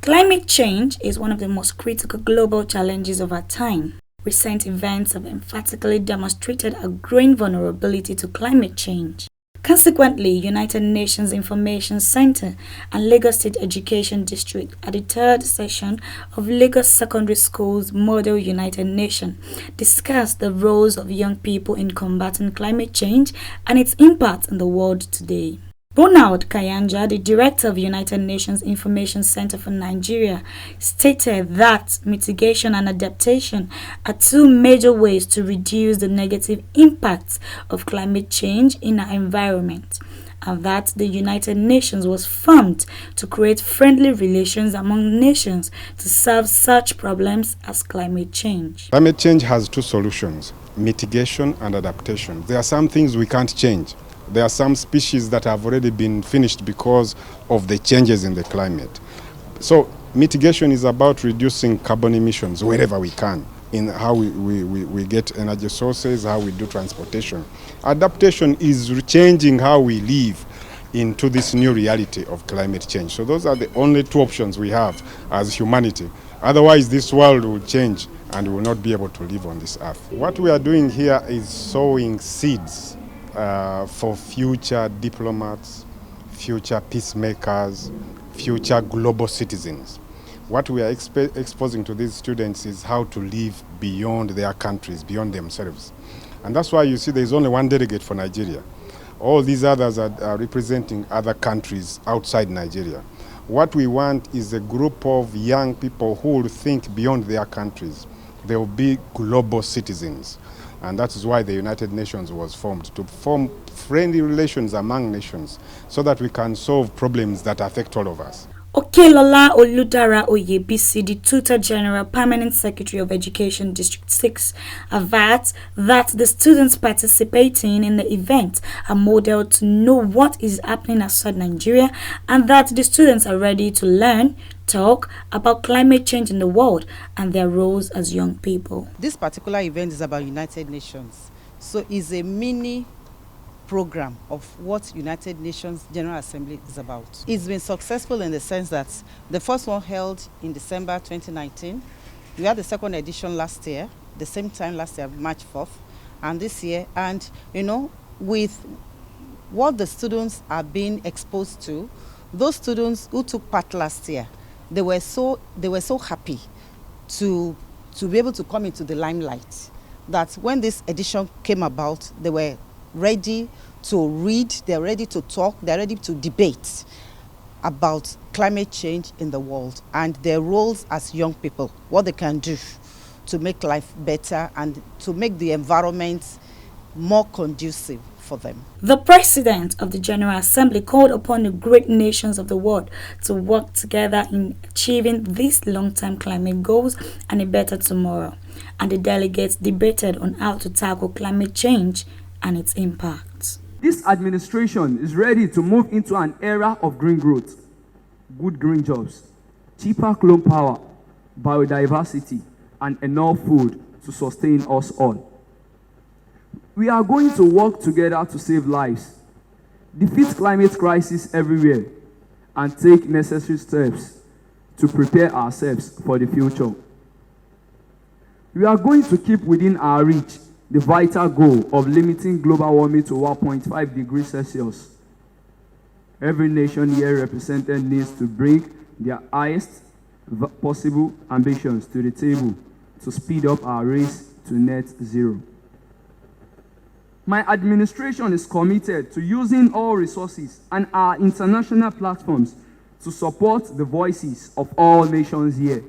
Climate change is one of the most critical global challenges of our time. Recent events have emphatically demonstrated a growing vulnerability to climate change. Consequently, United Nations Information Center and Lagos State Education District at the third session of Lagos Secondary School's Model United Nation discussed the roles of young people in combating climate change and its impact on the world today. Bonald Kayanja, the director of United Nations Information Center for Nigeria, stated that mitigation and adaptation are two major ways to reduce the negative impacts of climate change in our environment, and that the United Nations was formed to create friendly relations among nations to solve such problems as climate change. Climate change has two solutions: mitigation and adaptation. There are some things we can't change. There are some species that have already been finished because of the changes in the climate. So mitigation is about reducing carbon emissions wherever we can, in how we get energy sources, how we do transportation. Adaptation is changing how we live into this new reality of climate change. So those are the only two options we have as humanity. Otherwise, this world will change and we will not be able to live on this earth. What we are doing here is sowing seeds for future diplomats, future peacemakers, future global citizens. What we are exposing to these students is how to live beyond their countries, beyond themselves. And that's why you see there's only one delegate for Nigeria. All these others are representing other countries outside Nigeria. What we want is a group of young people who will think beyond their countries. They will be global citizens. And that is why the United Nations was formed, to form friendly relations among nations so that we can solve problems that affect all of us. Okelola Oludara Oyebisi, the Tutor General Permanent Secretary of Education District 6, adds that the students participating in the event are modeled to know what is happening outside Nigeria and that the students are ready to learn, talk about climate change in the world and their roles as young people. This particular event is about United Nations. So it's a mini program of what United Nations General Assembly is about. It's been successful in the sense that the first one held in December 2019. We had the second edition last year, the same time last year, March 4th, and this year. And with what the students are being exposed to, those students who took part last year, they were so happy to be able to come into the limelight that when this edition came about, they were ready to read, they're ready to talk, they're ready to debate about climate change in the world and their roles as young people, what they can do to make life better and to make the environment more conducive for them. The President of the General Assembly called upon the great nations of the world to work together in achieving these long-term climate goals and a better tomorrow. And the delegates debated on how to tackle climate change and its impacts. This administration is ready to move into an era of green growth, good green jobs, cheaper clone power, biodiversity, and enough food to sustain us all. We are going to work together to save lives, defeat climate crisis everywhere, and take necessary steps to prepare ourselves for the future. We are going to keep within our reach the vital goal of limiting global warming to 1.5 degrees Celsius. Every nation here represented needs to bring their highest possible ambitions to the table to speed up our race to net zero. My administration is committed to using all resources and our international platforms to support the voices of all nations here.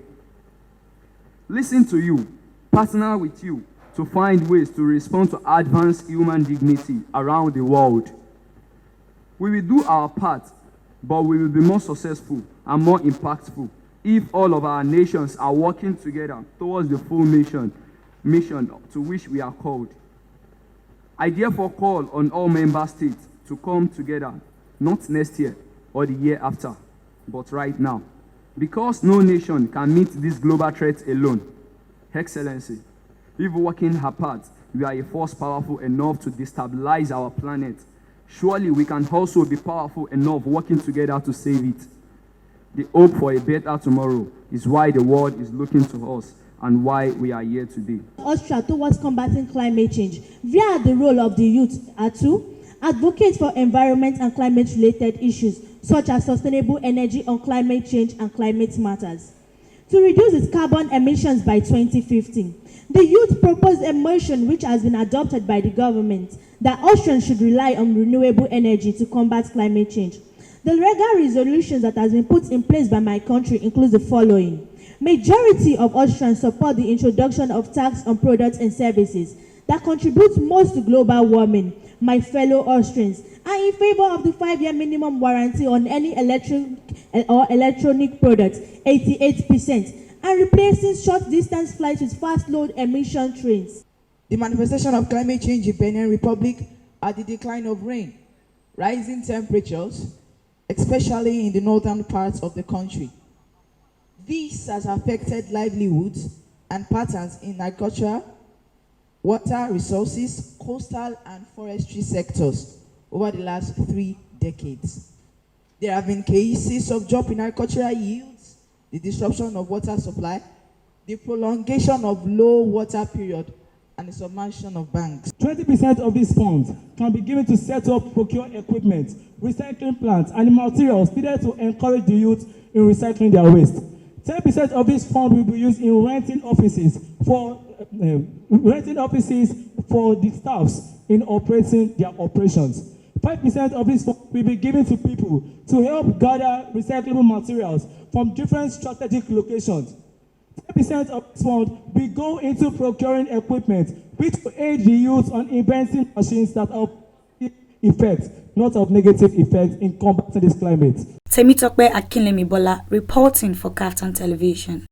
Listen to you, partner with you, to find ways to respond to advanced human dignity around the world. We will do our part, but we will be more successful and more impactful if all of our nations are working together towards the full mission to which we are called. I therefore call on all member states to come together, not next year or the year after, but right now, because no nation can meet this global threat alone. Excellency, if working her part, we are a force powerful enough to destabilize our planet. Surely we can also be powerful enough working together to save it. The hope for a better tomorrow is why the world is looking to us and why we are here today. Austria towards combating climate change via the role of the youth are to advocate for environment and climate-related issues such as sustainable energy on climate change and climate matters. To reduce its carbon emissions by 2050, the youth proposed a motion which has been adopted by the government that Austrians should rely on renewable energy to combat climate change. The legal resolutions that has been put in place by my country include the following. Majority of Austrians support the introduction of tax on products and services that contribute most to global warming, my fellow Austrians, are in favor of the 5-year minimum warranty on any electronic products, 88%, and replacing short-distance flights with fast-load emission trains. The manifestation of climate change in Benin Republic are the decline of rain, rising temperatures, especially in the northern parts of the country. This has affected livelihoods and patterns in agriculture, water resources, coastal and forestry sectors over the last 3 decades. There have been cases of drop in agricultural yields, the disruption of water supply, the prolongation of low water period, and the submersion of banks. 20% of these funds can be given to set up, procure equipment, recycling plants, and materials needed to encourage the youth in recycling their waste. 10% of this fund will be used in renting offices for the staffs in operating their operations. 5% of this fund will be given to people to help gather recyclable materials from different strategic locations. 10% of this fund will go into procuring equipment, which will aid the youth on inventing machines that have effect, not of negative effect, in combating this climate. Temitope Akinlemibola reporting for KAFTAN Television.